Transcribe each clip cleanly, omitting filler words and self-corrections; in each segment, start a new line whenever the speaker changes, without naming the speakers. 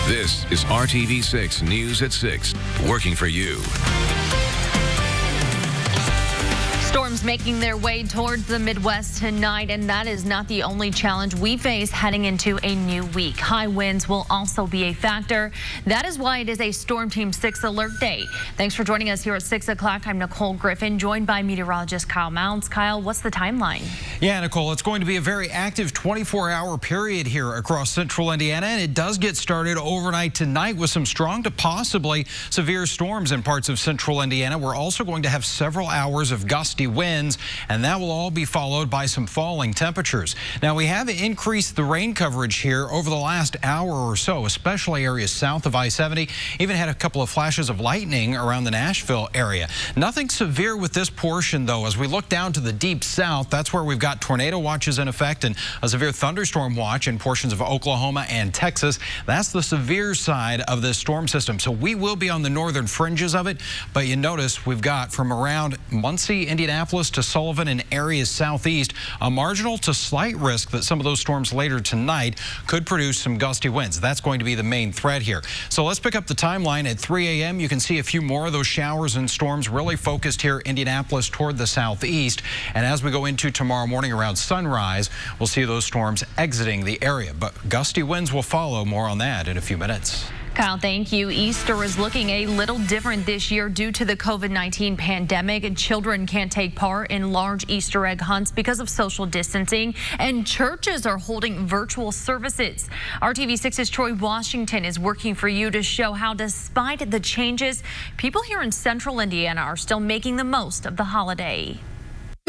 This is RTV6 News at 6, working for you.
Storms making their way towards the Midwest tonight, and that is not the only challenge we face heading into a new week. High winds will also be a factor. That is why it is a Storm Team 6 alert day. Thanks for joining us here at 6 o'clock. I'm Nicole Griffin, joined by meteorologist Kyle Mounts. Kyle, what's the timeline?
Yeah, Nicole, it's going to be a very active 24-hour period here across central Indiana, and it does get started overnight tonight with some strong to possibly severe storms in parts of central Indiana. We're also going to have several hours of gusty winds, and that will all be followed by some falling temperatures. Now, we have increased the rain coverage here over the last hour or so, especially areas south of I-70. Even had a couple of flashes of lightning around the Nashville area. Nothing severe with this portion, though. As we look down to the deep south, that's where we've got tornado watches in effect and a severe thunderstorm watch in portions of Oklahoma and Texas. That's the severe side of this storm system. So we will be on the northern fringes of it, but you notice we've got from around Muncie, Indianapolis to Sullivan and areas southeast, a marginal to slight risk that some of those storms later tonight could produce some gusty winds. That's going to be the main threat here. So let's pick up the timeline at 3 a.m. You can see a few more of those showers and storms really focused here Indianapolis toward the southeast. And as we go into tomorrow morning around sunrise, we'll see those storms exiting the area. But gusty winds will follow. More on that in a few minutes.
Kyle, thank you. Easter is looking a little different this year due to the COVID-19 pandemic. And children can't take part in large Easter egg hunts because of social distancing, and churches are holding virtual services. RTV6's Troy Washington is working for you to show how, despite the changes, people here in central Indiana are still making the most of the holiday.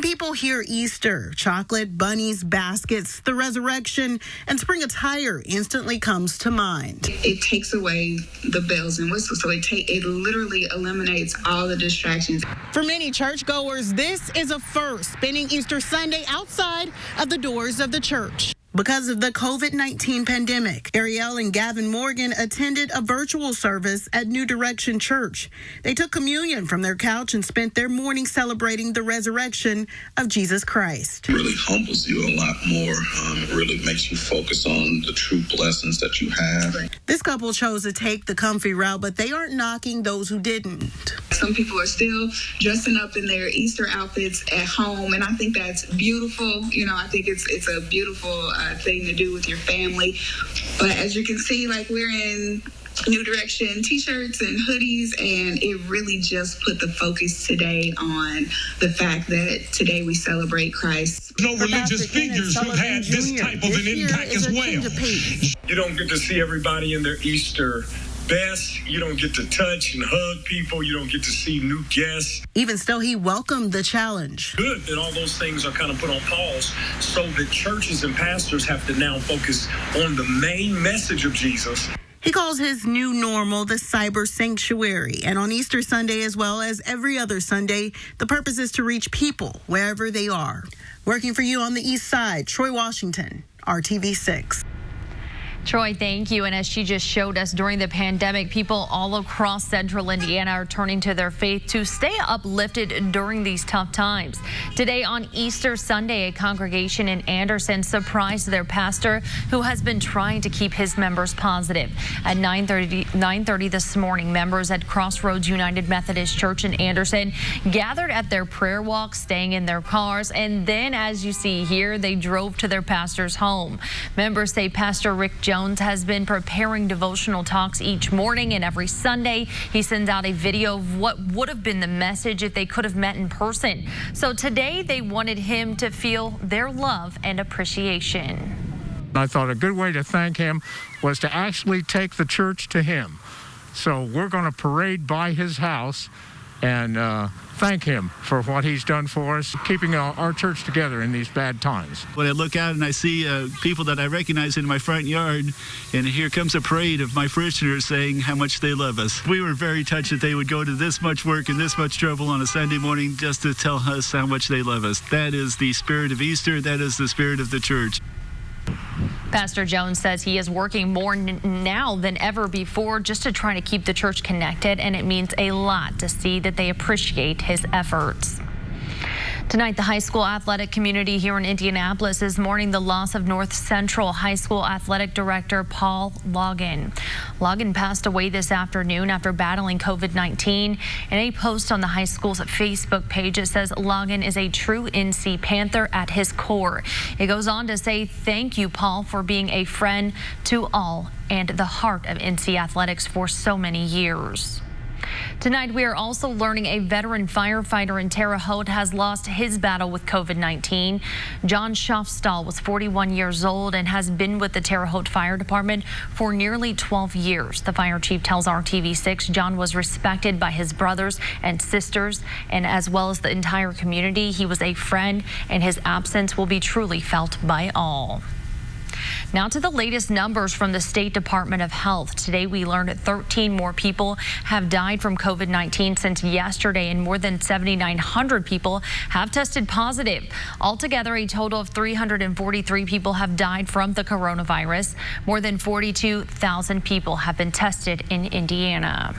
People hear Easter, chocolate, bunnies, baskets, the resurrection, and spring attire instantly comes to mind.
It takes away the bells and whistles, so it literally eliminates all the distractions.
For many churchgoers, this is a first, spending Easter Sunday outside of the doors of the church. Because of the COVID-19 pandemic, Ariel and Gavin Morgan attended a virtual service at New Direction Church. They took communion from their couch and spent their morning celebrating the resurrection of Jesus Christ.
It really humbles you a lot more. It really makes you focus on the true blessings that you have.
This couple chose to take the comfy route, but they aren't knocking those who didn't.
Some people are still dressing up in their Easter outfits at home, and I think that's beautiful. You know, I think it's a beautiful thing to do with your family. But as you can see, like, we're in New Direction t-shirts and hoodies, and it really just put the focus today on the fact that today we celebrate Christ.
No religious figures who've had this type of an impact as well.
You don't get to see everybody in their Easter best. You don't get to touch and hug people. You don't get to see new guests.
Even still, he welcomed the challenge.
Good that all those things are kind of put on pause so that churches and pastors have to now focus on the main message of Jesus.
He calls his new normal the cyber sanctuary. And on Easter Sunday, as well as every other Sunday, the purpose is to reach people wherever they are. Working for you on the East Side, Troy Washington, RTV6.
Troy, thank you. And as she just showed us, during the pandemic, people all across central Indiana are turning to their faith to stay uplifted during these tough times. Today on Easter Sunday, a congregation in Anderson surprised their pastor, who has been trying to keep his members positive. At 9:30 this morning, members at Crossroads United Methodist Church in Anderson gathered at their prayer walk, staying in their cars, and then, as you see here, they drove to their pastor's home. Members say Pastor Rick Jones has been preparing devotional talks each morning, and every Sunday he sends out a video of what would have been the message if they could have met in person. So today they wanted him to feel their love and appreciation.
I thought a good way to thank him was to actually take the church to him. So we're going to parade by his house and thank him for what he's done for us, keeping our church together in these bad times.
When I look out and I see people that I recognize in my front yard, and here comes a parade of my parishioners saying how much they love us. We were very touched that they would go to this much work and this much trouble on a Sunday morning just to tell us how much they love us. That is the spirit of Easter. That is the spirit of the church.
Pastor Jones says he is working more now than ever before just to try to keep the church connected, and it means a lot to see that they appreciate his efforts. Tonight, the high school athletic community here in Indianapolis is mourning the loss of North Central High School athletic director Paul Logan. Logan passed away this afternoon after battling COVID-19. In a post on the high school's Facebook page, it says Logan is a true NC Panther at his core. It goes on to say, "Thank you, Paul, for being a friend to all and the heart of NC athletics for so many years." Tonight, we are also learning a veteran firefighter in Terre Haute has lost his battle with COVID-19. John Schaffstall was 41 years old and has been with the Terre Haute Fire Department for nearly 12 years. The fire chief tells RTV6 John was respected by his brothers and sisters and as well as the entire community. He was a friend and his absence will be truly felt by all. Now to the latest numbers from the State Department of Health. Today we learned that 13 more people have died from COVID-19 since yesterday, and more than 7,900 people have tested positive. Altogether, a total of 343 people have died from the coronavirus. More than 42,000 people have been tested in Indiana.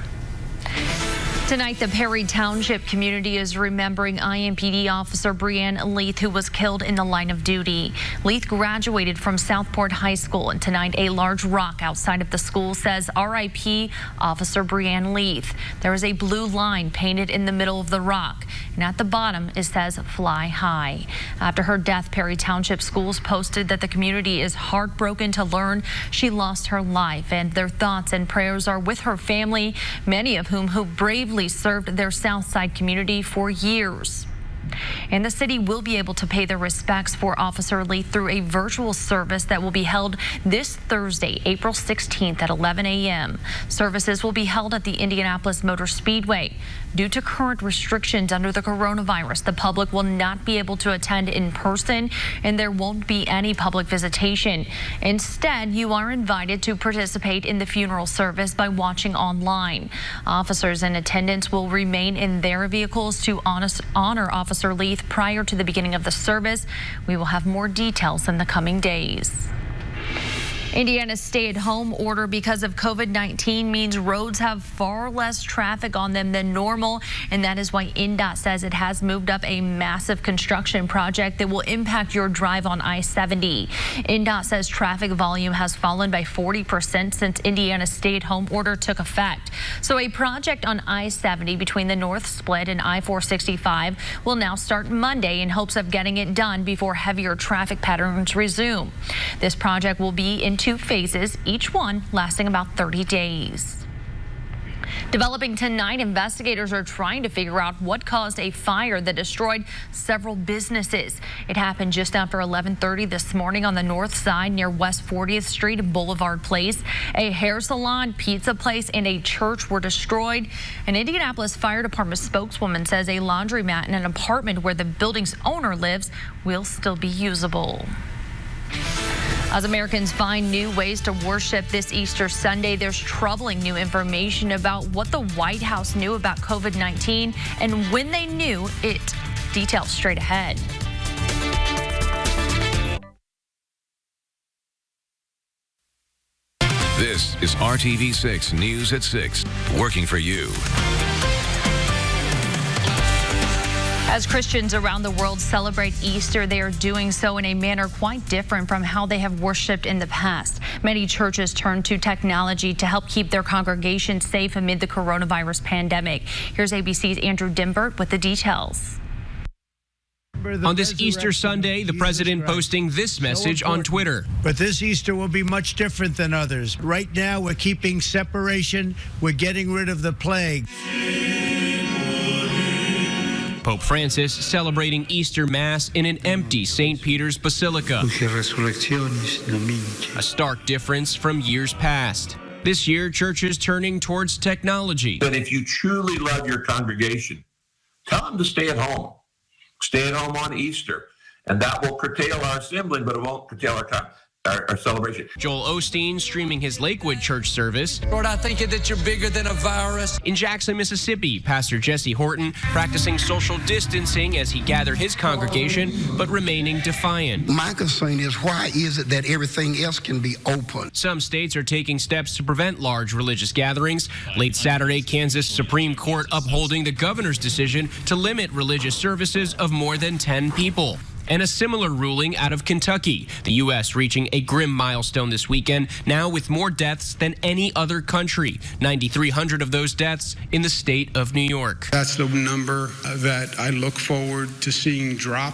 Tonight, the Perry Township community is remembering IMPD officer Breanne Leith, who was killed in the line of duty. Leith graduated from Southport High School, and tonight a large rock outside of the school says RIP Officer Breanne Leith. There is a blue line painted in the middle of the rock, and at the bottom it says Fly High. After her death, Perry Township Schools posted that the community is heartbroken to learn she lost her life, and their thoughts and prayers are with her family, many of whom bravely served their Southside community for years. And the city will be able to pay their respects for Officer Leith through a virtual service that will be held this Thursday, April 16th at 11 a.m. Services will be held at the Indianapolis Motor Speedway. Due to current restrictions under the coronavirus, the public will not be able to attend in person, and there won't be any public visitation. Instead, you are invited to participate in the funeral service by watching online. Officers in attendance will remain in their vehicles to honor Officer Leith prior to the beginning of the service. We will have more details in the coming days. Indiana's stay-at-home order because of COVID-19 means roads have far less traffic on them than normal, and that is why INDOT says it has moved up a massive construction project that will impact your drive on I-70. INDOT says traffic volume has fallen by 40% since Indiana's stay-at-home order took effect. So a project on I-70 between the North Split and I-465 will now start Monday in hopes of getting it done before heavier traffic patterns resume. This project will be in 2 phases, each one lasting about 30 days. Developing tonight, investigators are trying to figure out what caused a fire that destroyed several businesses. It happened just after 11:30 this morning on the north side near West 40th Street and Boulevard Place. A hair salon, pizza place, and a church were destroyed. An Indianapolis Fire Department spokeswoman says a laundromat in an apartment where the building's owner lives will still be usable. As Americans find new ways to worship this Easter Sunday, there's troubling new information about what the White House knew about COVID-19 and when they knew it. Details straight ahead.
This is RTV6 News at 6, working for you.
As Christians around the world celebrate Easter, they are doing so in a manner quite different from how they have worshiped in the past. Many churches turn to technology to help keep their congregations safe amid the coronavirus pandemic. Here's ABC's Andrew Dimbert with the details.
On this Easter Sunday, the president posting this message on Twitter.
But this Easter will be much different than others. Right now, we're keeping separation. We're getting rid of the plague.
Pope Francis celebrating Easter Mass in an empty St. Peter's Basilica. A stark difference from years past. This year, churches turning towards technology.
But if you truly love your congregation, tell them to stay at home. Stay at home on Easter. And that will curtail our assembling, but it won't curtail our time. our celebration.
Joel Osteen streaming his Lakewood church service.
Lord, I thank you that you're bigger than a virus.
In Jackson, Mississippi, Pastor Jesse Horton practicing social distancing as he gathered his congregation, but remaining defiant.
My concern is, why is it that everything else can be open?
Some states are taking steps to prevent large religious gatherings. Late Saturday, Kansas Supreme Court upholding the governor's decision to limit religious services of more than 10 people. And a similar ruling out of Kentucky. The U.S. reaching a grim milestone this weekend, now with more deaths than any other country. 9,300 of those deaths in the state of New York.
That's the number that I look forward to seeing drop.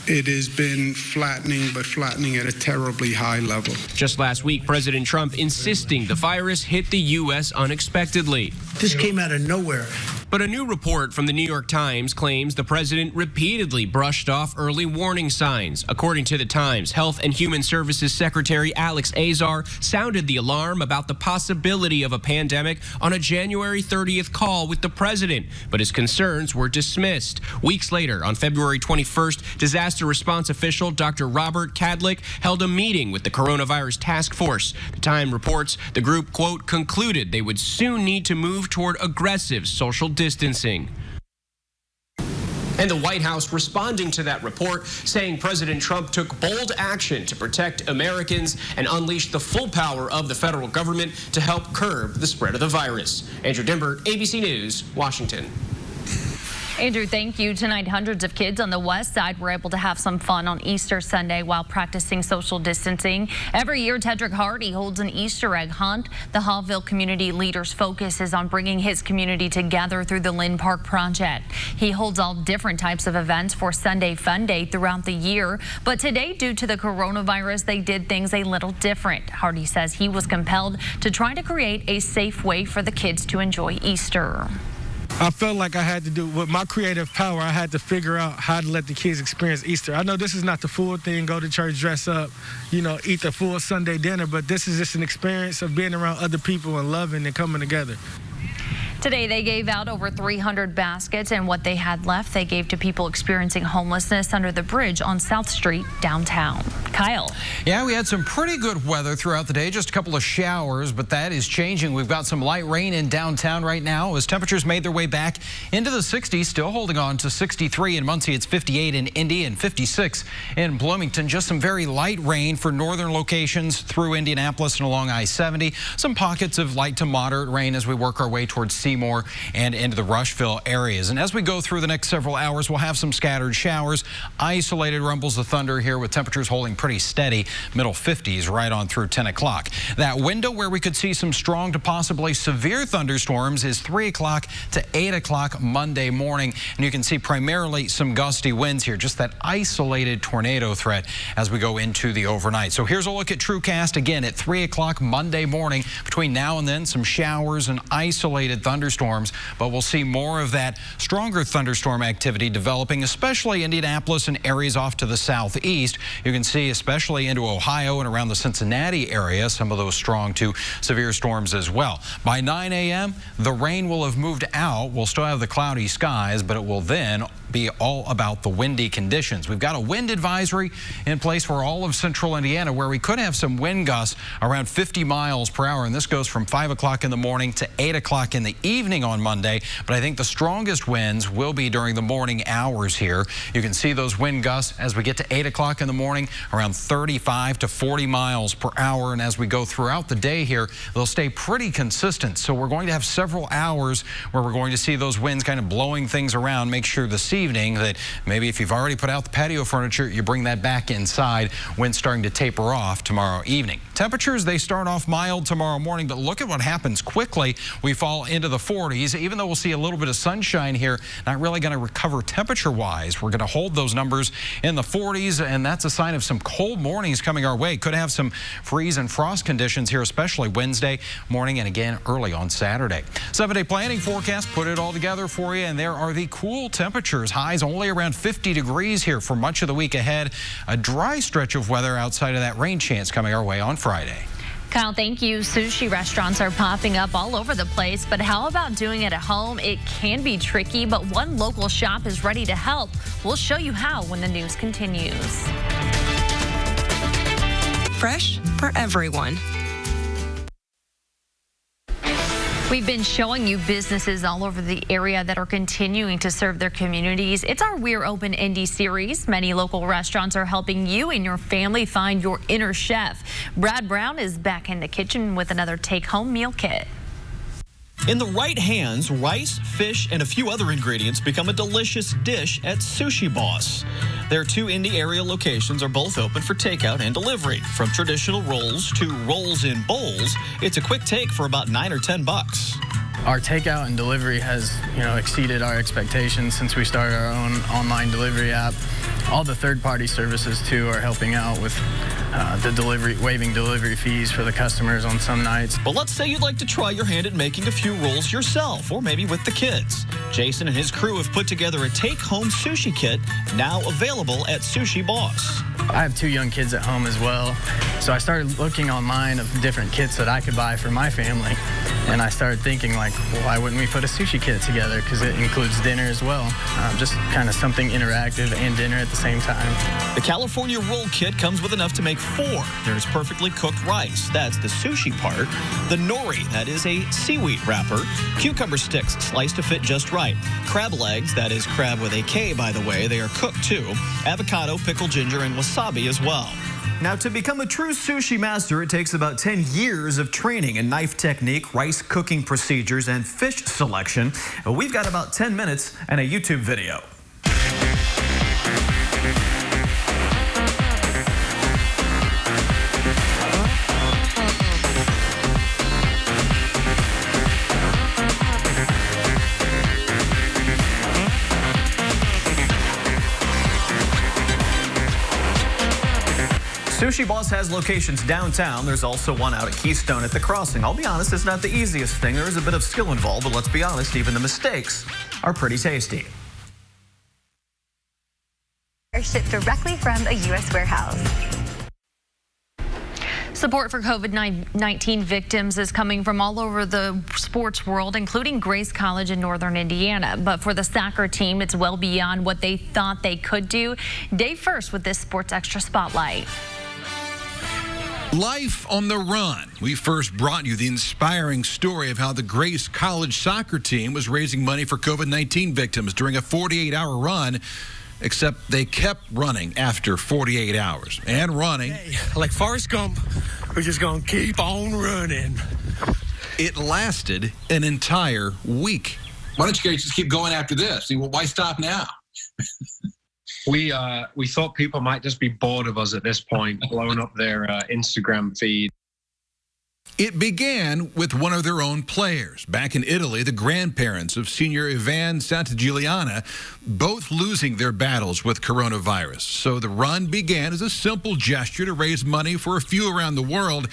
It has been flattening, but flattening at a terribly high level.
Just last week, President Trump insisting the virus hit the U.S. unexpectedly.
This came out of nowhere.
But a new report from the New York Times claims the president repeatedly brushed off early warning signs. According to the Times, Health and Human Services Secretary Alex Azar sounded the alarm about the possibility of a pandemic on a January 30th call with the president, but his concerns were dismissed. Weeks later, on February 21st, disaster response official Dr. Robert Kadlik held a meeting with the coronavirus task force. The Times reports the group, quote, concluded they would soon need to move toward aggressive social distancing. And the White House responding to that report, saying President Trump took bold action to protect Americans and unleash the full power of the federal government to help curb the spread of the virus. Andrew Dimbert, ABC News, Washington.
Andrew, thank you. Tonight, hundreds of kids on the west side were able to have some fun on Easter Sunday while practicing social distancing. Every year, Tedrick Hardy holds an Easter egg hunt. The Hallville community leader's focus is on bringing his community together through the Lynn Park project. He holds all different types of events for Sunday Fun Day throughout the year. But today, due to the coronavirus, they did things a little different. Hardy says he was compelled to try to create a safe way for the kids to enjoy Easter.
I felt like I had to do, with my creative power, I had to figure out how to let the kids experience Easter. I know this is not the full thing, go to church, dress up, you know, eat the full Sunday dinner, but this is just an experience of being around other people and loving and coming together.
Today, they gave out over 300 baskets, and what they had left, they gave to people experiencing homelessness under the bridge on South Street downtown. Kyle.
Yeah, we had some pretty good weather throughout the day, just a couple of showers, but that is changing. We've got some light rain in downtown right now as temperatures made their way back into the 60s, still holding on to 63 in Muncie. It's 58 in Indy and 56 in Bloomington. Just some very light rain for northern locations through Indianapolis and along I-70. Some pockets of light to moderate rain as we work our way towards Seymour and into the Rushville areas. And as we go through the next several hours, we'll have some scattered showers, isolated rumbles of thunder here with temperatures holding pretty steady, middle 50s right on through 10 o'clock. That window where we could see some strong to possibly severe thunderstorms is 3 o'clock to 8 o'clock Monday morning. And you can see primarily some gusty winds here, just that isolated tornado threat as we go into the overnight. So here's a look at TrueCast again at 3 o'clock Monday morning. Between now and then, some showers and isolated thunderstorms, but we'll see more of that stronger thunderstorm activity developing, especially Indianapolis and areas off to the southeast. You can see especially into Ohio and around the Cincinnati area, some of those strong to severe storms as well. By 9 a.m., the rain will have moved out. We'll still have the cloudy skies, but it will then be all about the windy conditions. We've got a wind advisory in place for all of central Indiana where we could have some wind gusts around 50 miles per hour, and this goes from 5 o'clock in the morning to 8 o'clock in the evening on Monday. But I think the strongest winds will be during the morning hours here. You can see those wind gusts as we get to 8 o'clock in the morning, around 35 to 40 miles per hour. And as we go throughout the day here, they'll stay pretty consistent. So we're going to have several hours where we're going to see those winds kind of blowing things around. Make sure this evening that maybe if you've already put out the patio furniture, you bring that back inside. Winds starting to taper off tomorrow evening. Temperatures, they start off mild tomorrow morning, but look at what happens quickly. We fall into the 40s. Even though we'll see a little bit of sunshine here, not really going to recover temperature-wise. We're going to hold those numbers in the 40s, and that's a sign of some cold mornings coming our way. Could have some freeze and frost conditions here, especially Wednesday morning and again early on Saturday. 7-day planning forecast, put it all together for you, and there are the cool temperatures. Highs only around 50 degrees here for much of the week ahead. A dry stretch of weather outside of that rain chance coming our way on Friday.
Kyle, thank you. Sushi restaurants are popping up all over the place, but how about doing it at home? It can be tricky, but one local shop is ready to help. We'll show you how when the news continues.
fresh for everyone.
We've been showing you businesses all over the area that are continuing to serve their communities. It's our We're Open Indy series. Many local restaurants are helping you and your family find your inner chef. Brad Brown is back in the kitchen with another take-home meal kit.
In the right hands, rice, fish, and a few other ingredients become a delicious dish at Sushi Boss. Their 2 Indy area locations are both open for takeout and delivery. From traditional rolls to rolls in bowls, it's a quick take for about $9 or $10.
Our takeout and delivery has, exceeded our expectations since we started our own online delivery app. All the third-party services, too, are helping out with waiving delivery fees for the customers on some nights.
But let's say you'd like to try your hand at making a few rolls yourself, or maybe with the kids. Jason and his crew have put together a take-home sushi kit, now available at Sushi Boss.
I have 2 young kids at home as well, so I started looking online of different kits that I could buy for my family. And I started thinking, well, why wouldn't we put a sushi kit together? Because it includes dinner as well. Just kind of something interactive and dinner at the same time.
The California Roll Kit comes with enough to make 4. There's perfectly cooked rice. That's the sushi part. The nori, that is a seaweed wrapper. Cucumber sticks sliced to fit just right. Crab legs, that is crab with a K, by the way. They are cooked, too. Avocado, pickled ginger, and wasabi as well. Now, to become a true sushi master, it takes about 10 years of training in knife technique, rice cooking procedures, and fish selection. We've got about 10 minutes and a YouTube video. Sushi Boss has locations downtown. There's also one out at Keystone at the Crossing. I'll be honest, it's not the easiest thing. There is a bit of skill involved, but let's be honest, even the mistakes are pretty tasty.
Are shipped directly from a U.S. warehouse.
Support for COVID-19 victims is coming from all over the sports world, including Grace College in northern Indiana. But for the soccer team, it's well beyond what they thought they could do. Day first with this Sports Extra Spotlight.
Life on the run. We first brought you the inspiring story of how the Grace College soccer team was raising money for COVID-19 victims during a 48-hour run, except they kept running after 48 hours and running.
Hey, like Forrest Gump, we're just going to keep on running.
It lasted an entire week.
Why don't you guys just keep going after this? Why stop now?
We thought people might just be bored of us at this point, blowing up their Instagram feed.
It began with one of their own players. Back in Italy, the grandparents of senior Ivan Santagiuliana both losing their battles with coronavirus. So the run began as a simple gesture to raise money for a few around the world,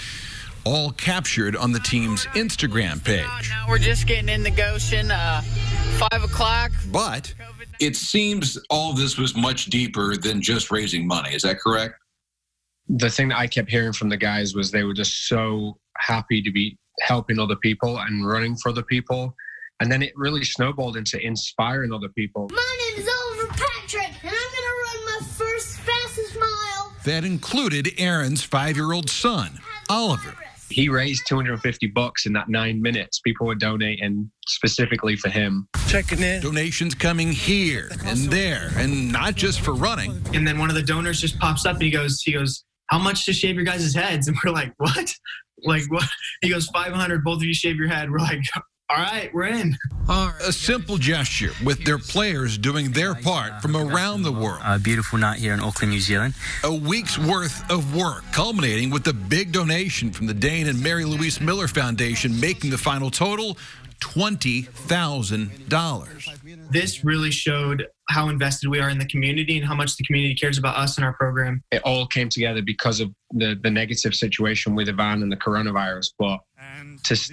all captured on the team's Instagram page.
Now we're just getting in the Goshen, 5 o'clock.
But
it seems all of this was much deeper than just raising money. Is that correct?
The thing that I kept hearing from the guys was they were just so happy to be helping other people and running for other people. And then it really snowballed into inspiring other people.
My name is Oliver Patrick, and I'm going to run my first fastest mile.
That included Aaron's 5-year-old son, Oliver.
He raised $250 in that 9 minutes. People were donating specifically for him.
Checking in.
Donations coming here and there, and not just for running.
And then one of the donors just pops up and he goes, how much to shave your guys' heads? And we're like, what? Like, what? He goes, 500, both of you shave your head. We're like, all right, we're in.
A simple gesture with their players doing their part from around the world.
A beautiful night here in Auckland, New Zealand.
A week's worth of work, culminating with the big donation from the Dane and Mary Louise Miller Foundation, making the final total $20,000.
This really showed how invested we are in the community and how much the community cares about us and our program.
It all came together because of the negative situation with Ivan and the coronavirus. But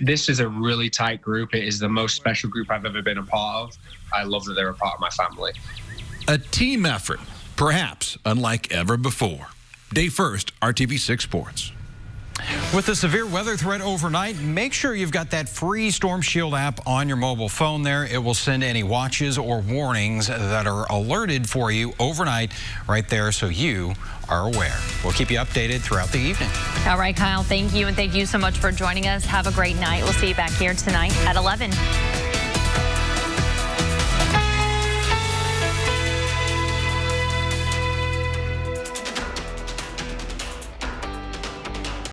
this is a really tight group. It is the most special group I've ever been a part of. I love that they're a part of my family.
A team effort, perhaps unlike ever before. Day first, RTV6 Sports.
With the severe weather threat overnight, make sure you've got that free Storm Shield app on your mobile phone there. It will send any watches or warnings that are alerted for you overnight right there so you are aware. We'll keep you updated throughout the evening.
All right, Kyle, thank you. And thank you so much for joining us. Have a great night. We'll see you back here tonight at 11.